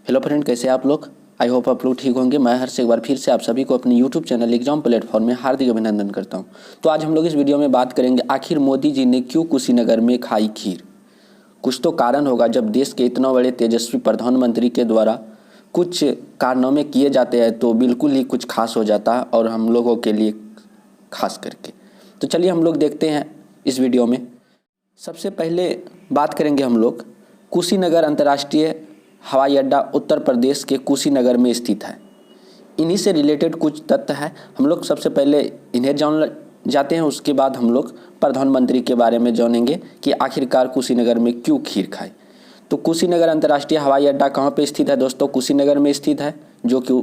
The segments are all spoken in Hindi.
हेलो फ्रेंड, कैसे हैं आप लोग। आई होप आप लोग ठीक होंगे। मैं हर्ष एक बार फिर से आप सभी को अपने यूट्यूब चैनल एग्जाम प्लेटफॉर्म में हार्दिक अभिनंदन करता हूं। तो आज हम लोग इस वीडियो में बात करेंगे आखिर मोदी जी ने क्यों कुशीनगर में खाई खीर। कुछ तो कारण होगा। जब देश के इतना बड़े तेजस्वी प्रधानमंत्री के द्वारा कुछ कारनामे किए जाते हैं तो बिल्कुल ही कुछ खास हो जाता है, और हम लोगों के लिए खास करके। तो चलिए हम लोग देखते हैं इस वीडियो में। सबसे पहले बात करेंगे हम लोग कुशीनगर अंतर्राष्ट्रीय हवाई अड्डा उत्तर प्रदेश के कुशीनगर में स्थित है। इन्हीं से रिलेटेड कुछ तथ्य हैं, हम लोग सबसे पहले इन्हें जान जाते हैं। उसके बाद हम लोग प्रधानमंत्री के बारे में जानेंगे कि आखिरकार कुशीनगर में क्यों खीर खाए। तो कुशीनगर अंतर्राष्ट्रीय हवाई अड्डा कहाँ पे स्थित है दोस्तों? कुशीनगर में स्थित है, जो कि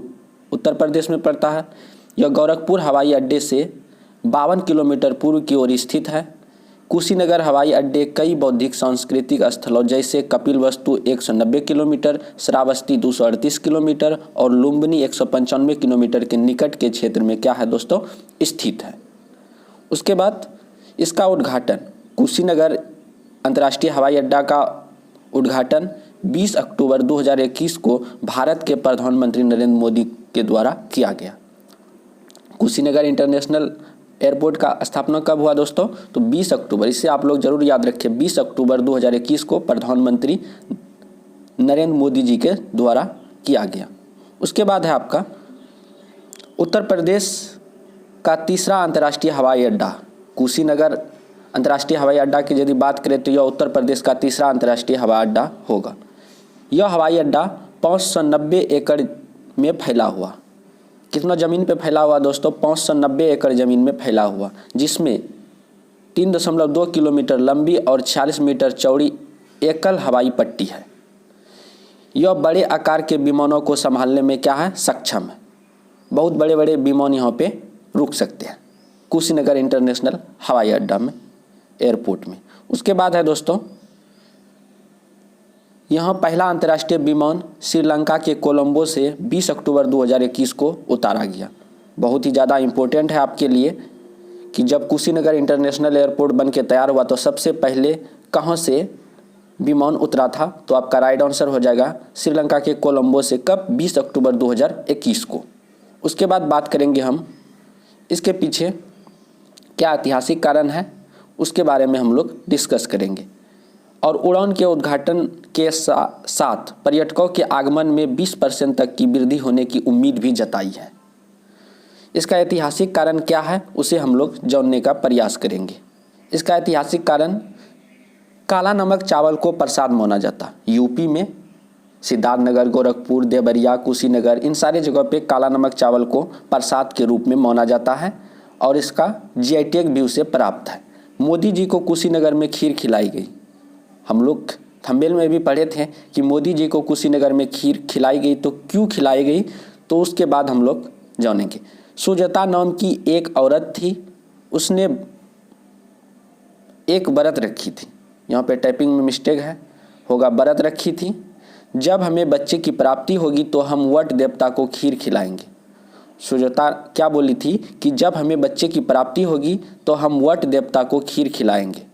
उत्तर प्रदेश में पड़ता है। यह गोरखपुर हवाई अड्डे से 52 किलोमीटर पूर्व की ओर स्थित है। कुशीनगर हवाई अड्डे कई बौद्धिक सांस्कृतिक स्थलों जैसे कपिलवस्तु 190 किलोमीटर, श्रावस्ती 238 किलोमीटर और लुम्बिनी 195 किलोमीटर के निकट के क्षेत्र में क्या है दोस्तों? स्थित है। उसके बाद इसका उद्घाटन, कुशीनगर अंतर्राष्ट्रीय हवाई अड्डा का उद्घाटन 20 अक्टूबर 2021 को भारत के प्रधानमंत्री नरेंद्र मोदी के द्वारा किया गया। कुशीनगर इंटरनेशनल एयरपोर्ट का स्थापना कब हुआ दोस्तों? तो 20 अक्टूबर, इससे आप लोग जरूर याद रखिए, 20 अक्टूबर 2021 को प्रधानमंत्री नरेंद्र मोदी जी के द्वारा किया गया। उसके बाद है आपका उत्तर प्रदेश का तीसरा अंतर्राष्ट्रीय हवाई अड्डा। कुशीनगर अंतर्राष्ट्रीय हवाई अड्डा की यदि बात करें तो यह उत्तर प्रदेश का तीसरा अंतर्राष्ट्रीय हवाई अड्डा होगा। यह हवाई अड्डा 590 एकड़ में फैला हुआ। कितना ज़मीन पे फैला हुआ दोस्तों? 590 एकड़ ज़मीन में फैला हुआ, जिसमें 3.2 किलोमीटर लंबी और 46 मीटर चौड़ी एकल हवाई पट्टी है। यह बड़े आकार के विमानों को संभालने में क्या है? सक्षम है। बहुत बड़े बड़े विमान यहाँ पे रुक सकते हैं कुशीनगर इंटरनेशनल हवाई अड्डा में, एयरपोर्ट में। उसके बाद है दोस्तों, यहाँ पहला अंतर्राष्ट्रीय विमान श्रीलंका के कोलंबो से 20 अक्टूबर 2021 को उतारा गया। बहुत ही ज़्यादा इम्पोर्टेंट है आपके लिए कि जब कुशीनगर इंटरनेशनल एयरपोर्ट बन के तैयार हुआ तो सबसे पहले कहाँ से विमान उतरा था? तो आपका राइट आंसर हो जाएगा श्रीलंका के कोलंबो से। कब? 20 अक्टूबर 2021 को। उसके बाद बात करेंगे हम इसके पीछे क्या ऐतिहासिक कारण है, उसके बारे में हम लोग डिस्कस करेंगे। और उड़ान के उद्घाटन के साथ पर्यटकों के आगमन में 20% तक की वृद्धि होने की उम्मीद भी जताई है। इसका ऐतिहासिक कारण क्या है उसे हम लोग जानने का प्रयास करेंगे। इसका ऐतिहासिक कारण, काला नमक चावल को प्रसाद माना जाता। यूपी में सिद्धार्थनगर, गोरखपुर, देवरिया, कुशीनगर, इन सारे जगहों पे काला नमक चावल को प्रसाद के रूप में माना जाता है और इसका जीआई टैग भी उसे प्राप्त है। मोदी जी को कुशीनगर में खीर खिलाई गई। हम लोग थंबनेल में भी पढ़े थे कि मोदी जी को कुशीनगर में खीर खिलाई गई। तो क्यों खिलाई गई, तो उसके बाद हम लोग जानेंगे। सुजाता नाम की एक औरत थी, उसने एक व्रत रखी थी। यहाँ पे टाइपिंग में मिस्टेक है, होगा व्रत रखी थी। जब हमें बच्चे की प्राप्ति होगी तो हम वट देवता को खीर खिलाएंगे। सुजाता क्या बोली थी कि जब हमें बच्चे की प्राप्ति होगी तो हम वट देवता को खीर खिलाएंगे।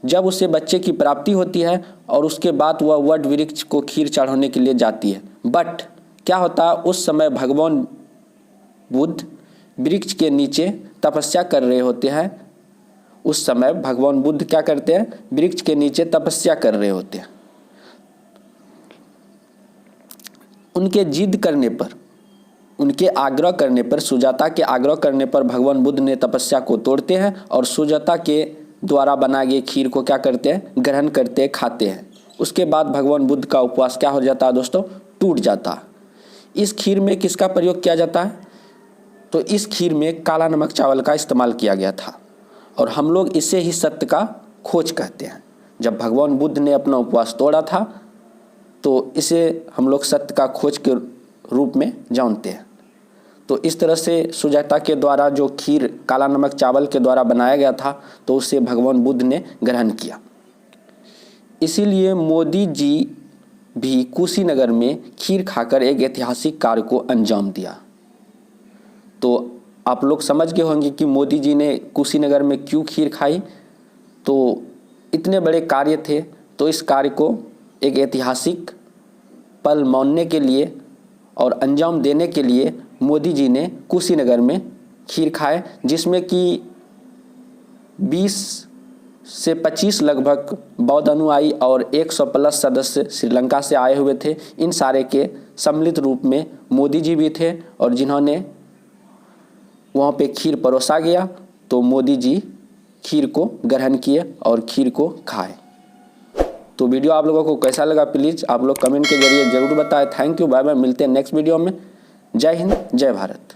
जब उसे बच्चे की प्राप्ति होती है और उसके बाद वह वट वृक्ष को खीर चढ़ाने के लिए जाती है। बट क्या होता है, उस समय भगवान बुद्ध वृक्ष के नीचे तपस्या कर रहे होते हैं। उस समय भगवान बुद्ध क्या करते हैं? वृक्ष के नीचे तपस्या कर रहे होते हैं। उनके जिद करने पर, उनके आग्रह करने पर, सुजाता के आग्रह करने पर भगवान बुद्ध ने तपस्या को तोड़ते हैं और सुजाता के द्वारा बनाए गए खीर को क्या करते हैं? ग्रहण करते हैं, खाते हैं। उसके बाद भगवान बुद्ध का उपवास क्या हो जाता है दोस्तों? टूट जाता है। इस खीर में किसका प्रयोग किया जाता है? तो इस खीर में काला नमक चावल का इस्तेमाल किया गया था और हम लोग इसे ही सत्य का खोज कहते हैं। जब भगवान बुद्ध ने अपना उपवास तोड़ा था तो इसे हम लोग सत्य का खोज के रूप में जानते हैं। तो इस तरह से सुजाता के द्वारा जो खीर काला नमक चावल के द्वारा बनाया गया था तो उसे भगवान बुद्ध ने ग्रहण किया। इसीलिए मोदी जी भी कुशीनगर में खीर खाकर एक ऐतिहासिक कार्य को अंजाम दिया। तो आप लोग समझ गए होंगे कि मोदी जी ने कुशीनगर में क्यों खीर खाई। तो इतने बड़े कार्य थे तो इस कार्य को एक ऐतिहासिक पल मौनने के लिए और अंजाम देने के लिए मोदी जी ने कुशीनगर में खीर खाए, जिसमें कि 20 से 25 लगभग बौद्ध अनुयायी और 100 प्लस सदस्य श्रीलंका से आए हुए थे। इन सारे के सम्मिलित रूप में मोदी जी भी थे और जिन्होंने वहाँ पे खीर परोसा गया तो मोदी जी खीर को ग्रहण किए और खीर को खाए। तो वीडियो आप लोगों को कैसा लगा प्लीज़ आप लोग कमेंट के जरिए ज़रूर बताएं। थैंक यू, बाय बाय, मिलते हैं नेक्स्ट वीडियो में। जय हिंद, जय भारत।